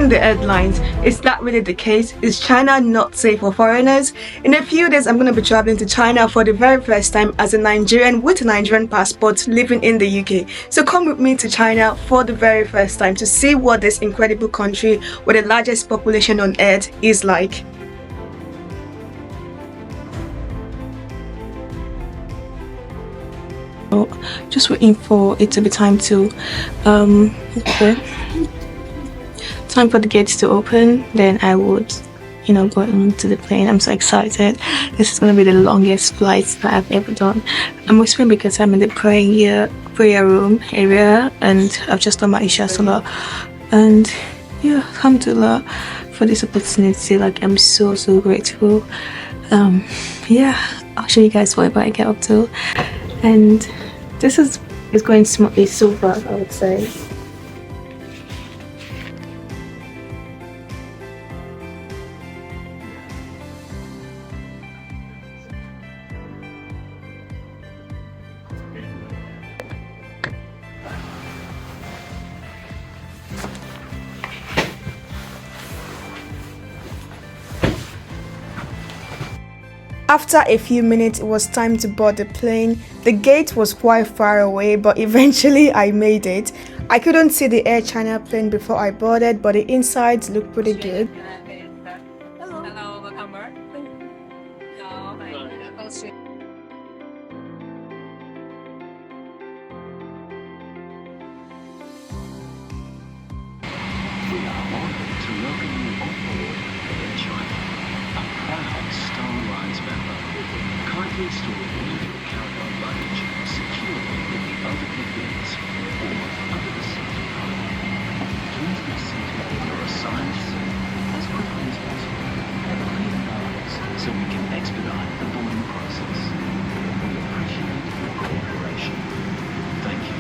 reading the headlines. Is that really the case? Is China not safe for foreigners? In a few days, I'm going to be traveling to China for the very first time as a Nigerian with a Nigerian passport living in the UK. So come with me to China for the very first time to see what this incredible country with the largest population on earth is like. Just waiting for it to be time to time for the gates to open, then I would go into the plane. I'm so excited. This is going to be the longest flight that I've ever done. I'm whispering because I'm in the prayer room area and I've just done my Isha Salah, and yeah, alhamdulillah for this opportunity. Like, I'm so grateful. Yeah, I'll show you guys what I get up to, and this is going smoothly so far, I would say. After a few minutes, it was time to board the plane. The gate was quite far away, but eventually I made it. I couldn't see the Air China plane before I boarded, but the insides looked pretty good. Hello, welcome back. We are honored to welcome you on board Air China, a proud Star Alliance member. Kindly store all of your carry-on luggage securely in the overhead bins or under the seat cover. Please be seated in your assigned seat as quickly as possible and clear the aisles so we can expedite the boarding process. We appreciate your cooperation. Thank you.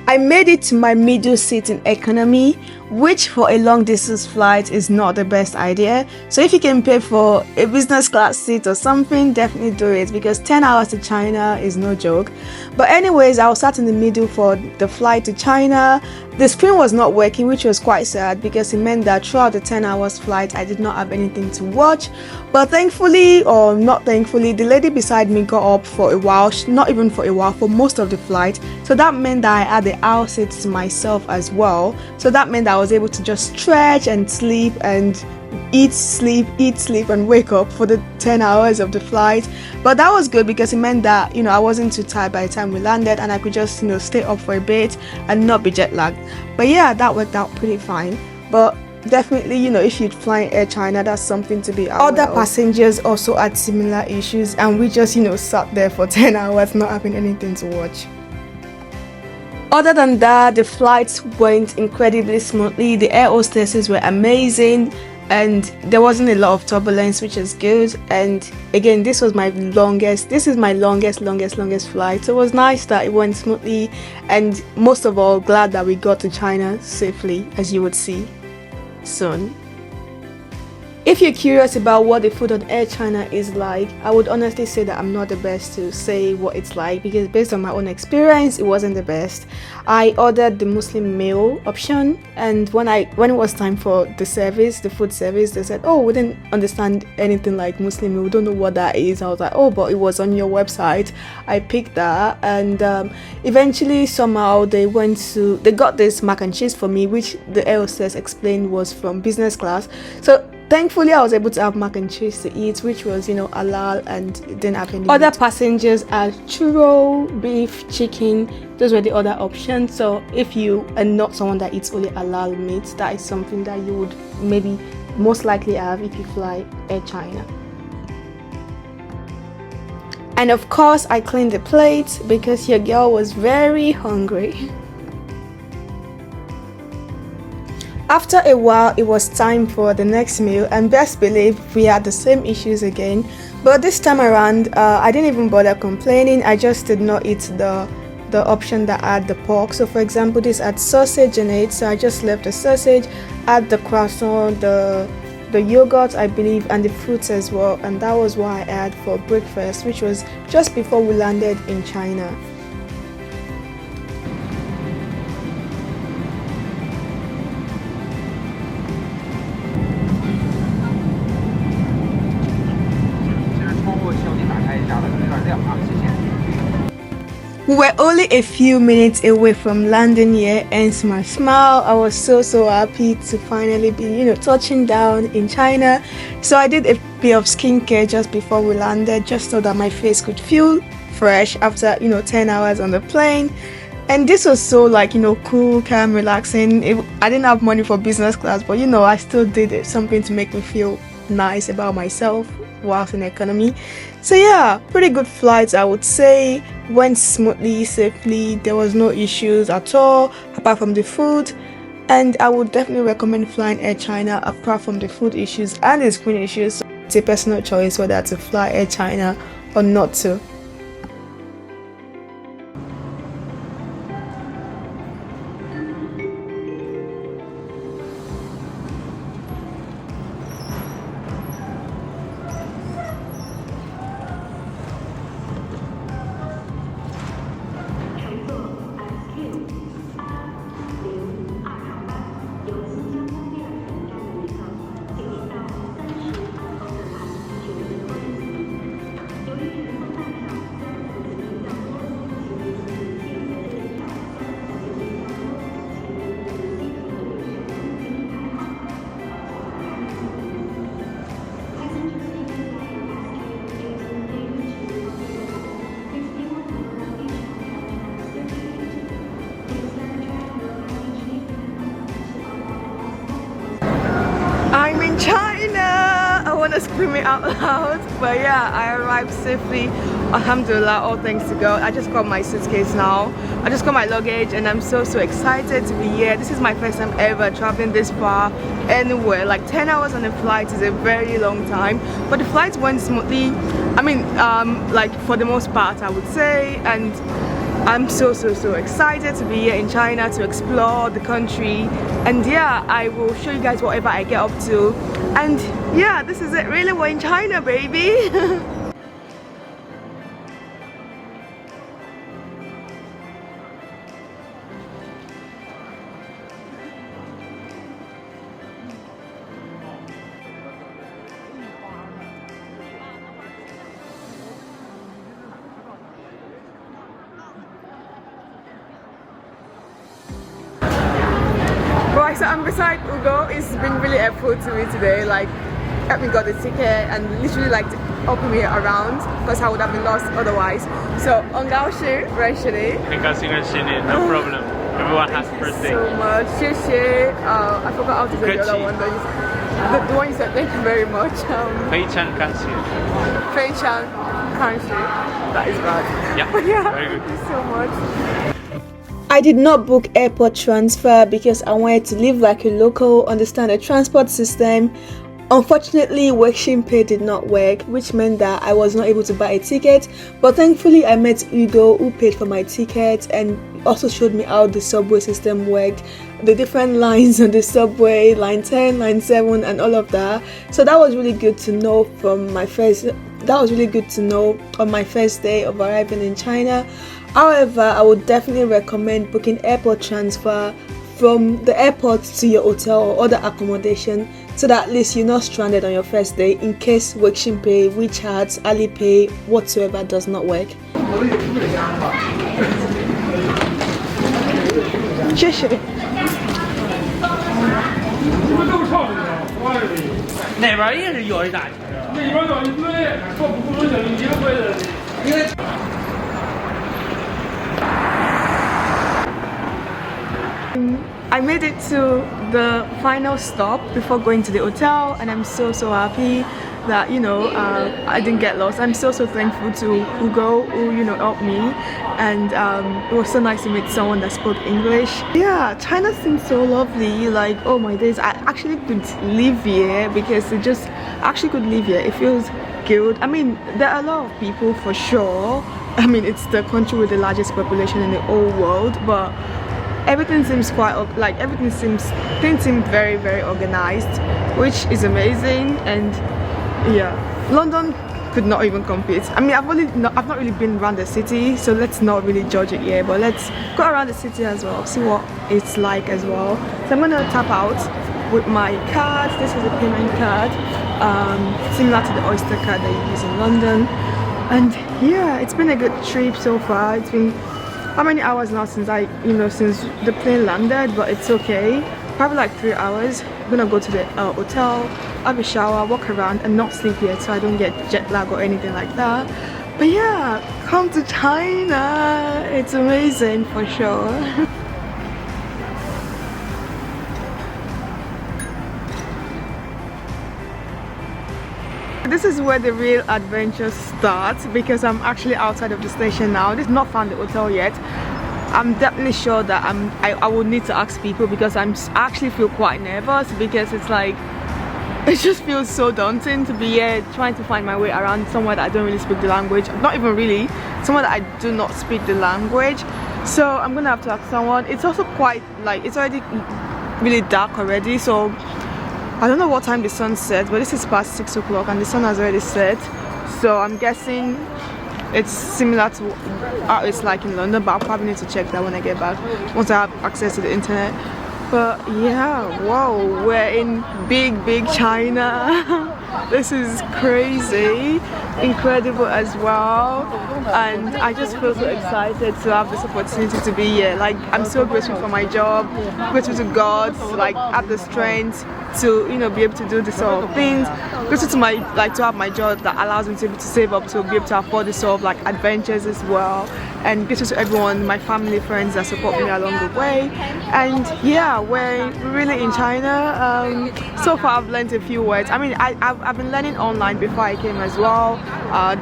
I made it to my middle seat in economy, which for a long distance flight is not the best idea. So if you can pay for a business class seat or something, definitely do it, because 10 hours to China is no joke. But anyways, I was sat in the middle for the flight to China. The screen was not working, which was quite sad because it meant that throughout the 10 hours flight I did not have anything to watch. But thankfully, or not thankfully, the lady beside me got up for a while, not even for a while, for most of the flight. So that meant that I had the aisle seat to myself as well. So that meant that I was able to just stretch and sleep and eat, sleep, and wake up for the 10 hours of the flight. But that was good because it meant that I wasn't too tired by the time we landed, and I could just stay up for a bit and not be jet lagged. But yeah, that worked out pretty fine. But definitely, if you'd fly Air China, that's something to be aware of. Other passengers also had similar issues, and we just sat there for 10 hours not having anything to watch. Other than that, the flights went incredibly smoothly. The air hostesses were amazing, and there wasn't a lot of turbulence, which is good. And again, this is my longest flight, so it was nice that it went smoothly, and most of all, glad that we got to China safely, as you would see soon. If you're curious about what the food on Air China is like, I would honestly say that I'm not the best to say what it's like, because based on my own experience, it wasn't the best. I ordered the Muslim meal option, and when it was time for the food service, they said, "Oh, we didn't understand anything like Muslim meal. We don't know what that is." I was like, "Oh, but it was on your website." I picked that, and eventually somehow they got this mac and cheese for me, which the air hostess explained was from business class. So thankfully, I was able to have mac and cheese to eat, which was, halal, and didn't have any other meat. Passengers had churro, beef, chicken. Those were the other options. So if you are not someone that eats only halal meat, that is something that you would maybe most likely have if you fly Air China. And of course, I cleaned the plates because your girl was very hungry. After a while, it was time for the next meal, and best believe we had the same issues again. But this time around, I didn't even bother complaining. I just did not eat the option that had the pork. So for example, this had sausage in it, so I just left the sausage, add the croissant, the yogurt, I believe, and the fruits as well. And that was what I had for breakfast, which was just before we landed in China. We were only a few minutes away from landing here, hence my smile. I was so happy to finally be, touching down in China. So I did a bit of skincare just before we landed, just so that my face could feel fresh after, 10 hours on the plane. And this was so cool, calm, relaxing. I didn't have money for business class, but I still did it, something to make me feel nice about myself whilst in economy. So yeah, pretty good flights, I would say. Went smoothly, safely. There was no issues at all apart from the food. And I would definitely recommend flying Air China apart from the food issues and the screen issues. So it's a personal choice whether to fly Air China or not to. I'm in China! I want to scream it out loud, but yeah, I arrived safely. Alhamdulillah, all thanks to God. I just got my suitcase now. I just got my luggage and I'm so excited to be here. This is my first time ever traveling this far anywhere. Like 10 hours on a flight is a very long time, but the flight went smoothly. I mean, like for the most part, I would say, and I'm so excited to be here in China to explore the country. And yeah, I will show you guys whatever I get up to. And yeah, this is it, really. We're in China, baby. Right, so I'm beside Ugo. It's been really helpful to me today, like helped me got the ticket and literally like helping me around because I would have been lost otherwise. So, 很高兴认识你。很高兴认识你 No problem. Everyone has a birthday. So much. 谢谢. I forgot how to say the other one. The one you said, thank you very much. 非常感谢. 非常感谢. That is bad. Yeah, But yeah, very good. thank you so much. I did not book airport transfer because I wanted to live like a local, understand the transport system. Unfortunately, Weixin Pay did not work, which meant that I was not able to buy a ticket. But thankfully, I met Ugo who paid for my ticket and also showed me how the subway system worked, the different lines on the subway, line 10, line 7, and all of that. So that was really good to know from my first. That was really good to know on my first day of arriving in China. However, I would definitely recommend booking airport transfer from the airport to your hotel or other accommodation so that at least you're not stranded on your first day in case Weixin Pay, WeChat, Alipay, whatsoever does not work. 谢谢。那边也是有一大群。那边有一堆，说不能整一个会的。因为。 I made it to the final stop before going to the hotel, and I'm so happy that I didn't get lost. I'm so thankful to Ugo who helped me, and it was so nice to meet someone that spoke English. Yeah, China seems so lovely. Like, oh my days, I actually could live here because it just actually could live here. It feels good. I mean, there are a lot of people for sure. I mean, it's the country with the largest population in the whole world, but everything seems things seem very organized, which is amazing. And yeah, London could not even compete. I mean, I've not really been around the city, so let's not really judge it here, but let's go around the city as well, see what it's like as well. So I'm gonna tap out with my card. This is a payment card, similar to the Oyster card that you use in London. And yeah, it's been a good trip so far. It's been how many hours now since since the plane landed, but it's okay. Probably like 3 hours. I'm gonna go to the hotel, have a shower, walk around, and not sleep yet so I don't get jet lag or anything like that. But yeah, come to China. It's amazing for sure. This is where the real adventure starts because I'm actually outside of the station now. This not found the hotel yet. I'm definitely sure that I will need to ask people because I actually feel quite nervous because it's like it just feels so daunting to be here trying to find my way around somewhere that I don't really speak the language. Not even really, somewhere that I do not speak the language. So I'm gonna have to ask someone. It's also quite like it's already really dark already, so I don't know what time the sun sets, but this is past 6 o'clock and the sun has already set. So I'm guessing it's similar to how it's like in London, but I'll probably need to check that when I get back, once I have access to the internet. But yeah, whoa, we're in big China. This is crazy, incredible as well, and I just feel so excited to have this opportunity to be here. Like, I'm so grateful for my job, grateful to God to like have the strength to be able to do this sort of things, grateful to to have my job that allows me to be able to save up to be able to afford this sort of like adventures as well, and grateful to everyone, my family, friends that support me along the way. And yeah, we're really in China. So far I've learned a few words. I mean, I've been learning online before I came as well,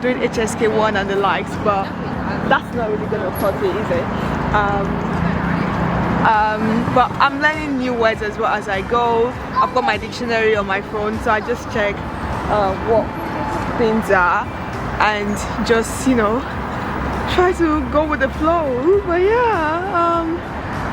doing HSK1 and the likes, but that's not really gonna cut it, is it? But I'm learning new words as well as I go. I've got my dictionary on my phone, so I just check what things are and just try to go with the flow. But yeah,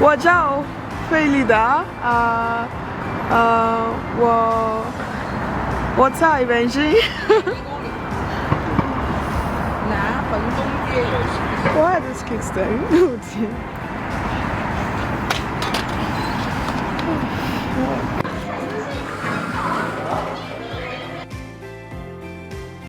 我叫费利达，我在北京。Why are these kids doing?